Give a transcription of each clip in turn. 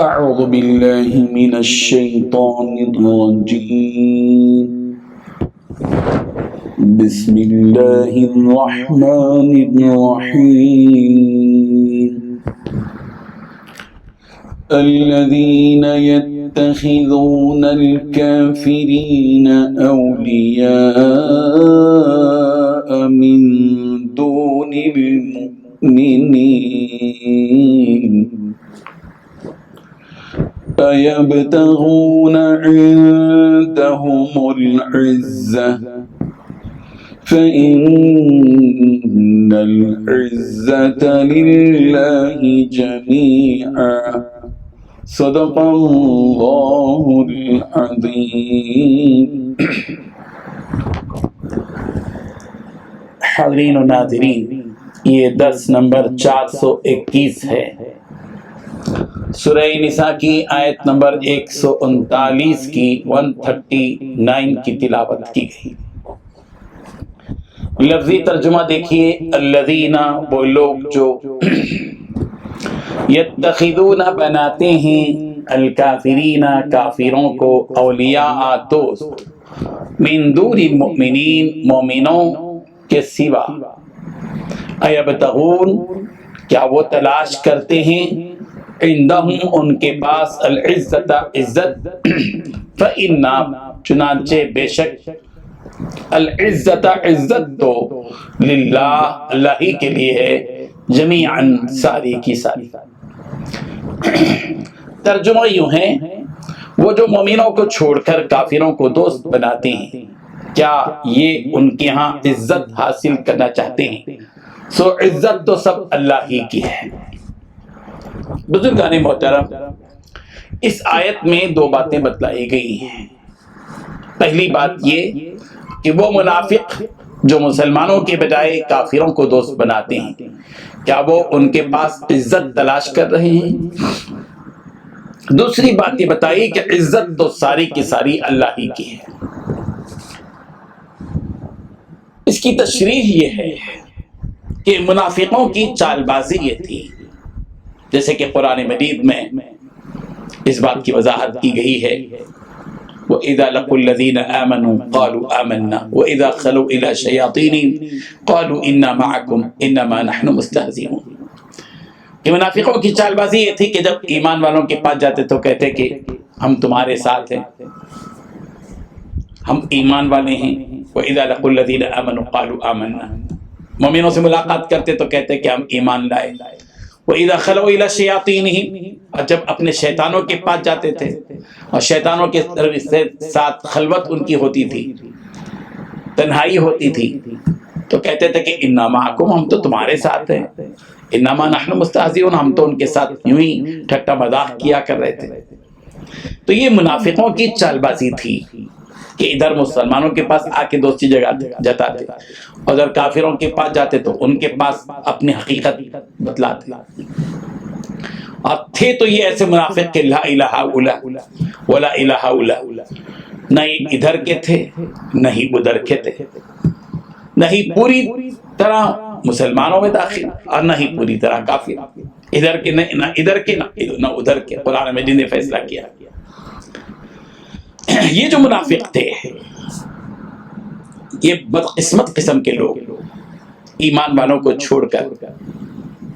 اعوذ باللہ من الشیطان الرجیم بسم اللہ الرحمن الرحیم الذین يتخذون الكافرین اولیاء من دون المؤمنین أَيَبْتَغُونَ عِندَهُمُ الْعِزَّةَ فَإِنَّ الْعِزَّةَ لِلَّهِ جَمِيعًا صدق اللہ العظیم۔ حاضرین و ناظرین، یہ درس نمبر 421 ہے۔ سورہ نساء کی آیت نمبر 139 کی 139 کی تلاوت کی گئی۔ لفظی ترجمہ دیکھیے، الذین، وہ لوگ جو یتخذون بناتے ہیں، الکافرین، کافروں کو، اولیاء دوست، من دون المؤمنین، مومنوں کے سوا، ایبتغون، کیا وہ تلاش کرتے ہیں، عندہم، ان کے پاس، العزت، عزت، فإن، چنانچہ بے شک، العزت، عزت تو للہ، اللہ ہی کے لیے ہے، جمیعاً، ساری کی ساری۔ ترجمہ یوں ہے، وہ جو مومنوں کو چھوڑ کر کافروں کو دوست بناتے ہیں، کیا یہ ان کے ہاں عزت حاصل کرنا چاہتے ہیں؟ سو عزت تو سب اللہ ہی کی ہے۔ بزرگان محترم، اس آیت میں دو باتیں بتلائی گئی ہیں۔ پہلی بات یہ کہ وہ منافق جو مسلمانوں کے بجائے کافروں کو دوست بناتے ہیں، کیا وہ ان کے پاس عزت تلاش کر رہے ہیں؟ دوسری بات یہ بتائی کہ عزت تو ساری کی ساری اللہ ہی کی ہے۔ اس کی تشریح یہ ہے کہ منافقوں کی چال بازی یہ تھی، جیسے کہ قرآن مجید میں اس بات کی وضاحت کی گئی ہے، وَإِذَا لَقُوا الَّذِينَ آمَنُوا قَالُوا آمَنَّا وَإِذَا خَلُوا إِلَى شَيَاطِينِهِمْ قَالُوا إِنَّا مَعَكُمْ إِنَّمَا نَحْنُ مُسْتَهْزِئُونَ۔ کہ منافقوں کی چال بازی یہ تھی کہ جب ایمان والوں کے پاس جاتے تو کہتے کہ ہم تمہارے ساتھ ہیں، ہم ایمان والے ہیں۔ وَإِذَا لَقُوا الَّذِينَ آمَنُوا قَالُوا آمَنَّا، مومنوں سے ملاقات کرتے تو کہتے کہ ہم ایمان لائے۔ وَإِذَا خَلَوْا إِلَى شَيَاطِينِهِمْ، اور جب اپنے شیطانوں کے پاس جاتے تھے اور شیطانوں کے ساتھ خلوت ان کی ہوتی تھی، تنہائی ہوتی تھی، تو کہتے تھے کہ اِنَّا مَعَكُمْ، ہم تو تمہارے ساتھ ہیں، اِنَّمَا نَحْنُ مُسْتَهْزِئُونَ، ہم تو ان کے ساتھ یوں ہی ٹھٹا مذاق کیا کر رہے تھے۔ تو یہ منافقوں کی چال بازی تھی کہ ادھر مسلمانوں کے پاس آ کے دوستی جتاتے، اور اگر کافروں کے پاس جاتے تو ان کے پاس اپنی حقیقت بتلاتے۔ اور تھے تو یہ ایسے منافق کہ لا الہ الا ولا الہ الا، نہ یہ ادھر کے تھے نہ ہی ادھر کے تھے، نہ ہی پوری طرح مسلمانوں میں داخل اور نہ ہی پوری طرح کافر، ادھر کے نہ ادھر کے نہ ادھر کے۔ قرآن مجید نے فیصلہ کیا۔ یہ جو منافق تھے، یہ بدقسمت قسم کے لوگ ایمان والوں کو چھوڑ کر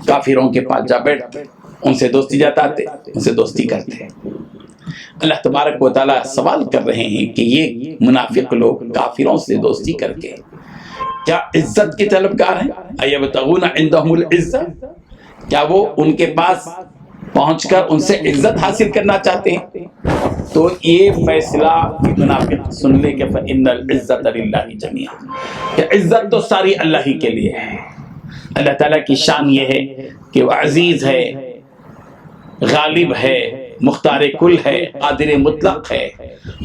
کافروں کے پاس جا بیٹھتے، ان سے دوستی جتاتے، ان سے دوستی کرتے۔ اللہ تبارک و تعالیٰ سوال کر رہے ہیں کہ یہ منافق لوگ کافروں سے دوستی کر کے کیا عزت کے طلبگار ہیں؟ ایبتغون عندہم العزہ، کیا وہ ان کے پاس پہنچ کر ان سے عزت حاصل کرنا چاہتے ہیں؟ تو یہ فیصلہ منافق سن لے کہ فإن العزت للہ جمیعا، کہ عزت تو ساری اللہ ہی کے لیے ہے۔ اللہ تعالیٰ کی شان یہ ہے کہ وہ عزیز ہے، غالب ہے، مختار کل ہے، قادر مطلق ہے،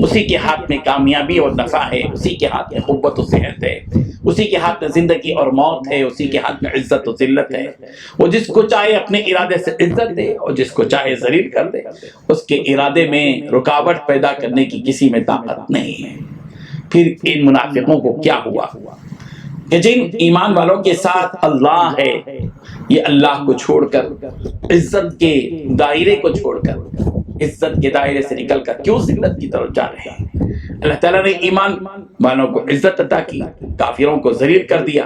اسی کے ہاتھ میں کامیابی اور نفع ہے، اسی کے ہاتھ میں قوت و صحت ہے، اسی کے ہاتھ میں زندگی اور موت ہے، اسی کے ہاتھ میں عزت و ذلت ہے۔ وہ جس کو چاہے اپنے ارادے سے عزت دے اور جس کو چاہے ذلیل کر دے، اس کے ارادے میں رکاوٹ پیدا کرنے کی کسی میں طاقت نہیں ہے۔ پھر ان منافقوں کو کیا ہوا کہ جن ایمان والوں کے ساتھ اللہ ہے یہ اللہ کو چھوڑ کر، عزت کے دائرے کو چھوڑ کر، عزت کے دائرے سے نکل کر کیوں ذلت کی طرف جا رہے ہیں؟ اللہ تعالیٰ نے ایمان والوں کو عزت عطا کی، کافروں کو ذلیل کر دیا۔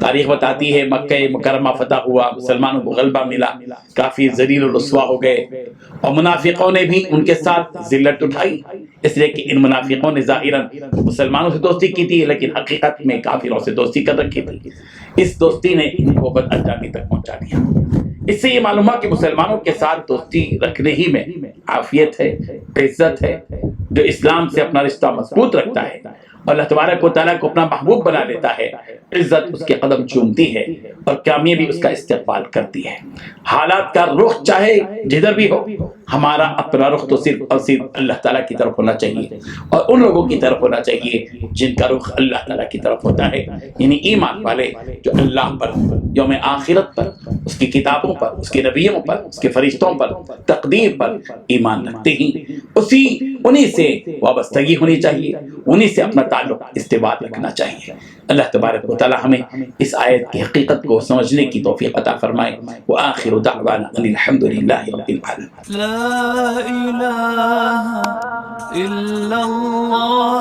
تاریخ بتاتی ہے مکہ مکرمہ فتح ہوا، مسلمانوں کو غلبہ ملا، کافی ذلیل و رسوا ہو گئے، اور منافقوں نے بھی ان کے ساتھ ذلت اٹھائی، اس لیے کہ ان منافقوں نے ظاہراً مسلمانوں سے دوستی کی تھی لیکن حقیقت میں کافروں سے دوستی کر رکھی تھی۔ اس دوستی نے ان کو بد انجامی تک پہنچا دیا۔ اس سے یہ معلوم ہوا کہ مسلمانوں کے ساتھ دوستی رکھنے ہی میں عافیت ہے، عزت ہے۔ جو اسلام سے اپنا رشتہ مضبوط رکھتا ہے اور اللہ تبارک و تعالیٰ کو اپنا محبوب بنا لیتا ہے، عزت اس کے قدم چومتی ہے اور کامیابی اس کا استقبال کرتی ہے۔ حالات کا رخ چاہے جدھر بھی ہو، ہمارا اپنا رخ تو صرف اور صرف اللہ تعالیٰ کی طرف ہونا چاہیے، اور ان لوگوں کی طرف ہونا چاہیے جن کا رخ اللہ تعالیٰ کی طرف ہوتا ہے، یعنی ایمان والے جو اللہ پر، یوم آخرت پر، اس کی کتابوں پر، اس کے نبیوں پر، اس کے فرشتوں پر، تقدیر پر ایمان رکھتے ہیں، انہی سے وابستگی ہونی چاہیے، انہی سے اپنا تعلق استباد رکھنا چاہیے۔ اللہ تبارک و تعالی ہمیں اس آیت کی حقیقت کو سمجھنے کی توفیق عطا فرمائے۔ وآخر دعوانا ان الحمد للہ رب العالمین۔ لا الہ الا اللہ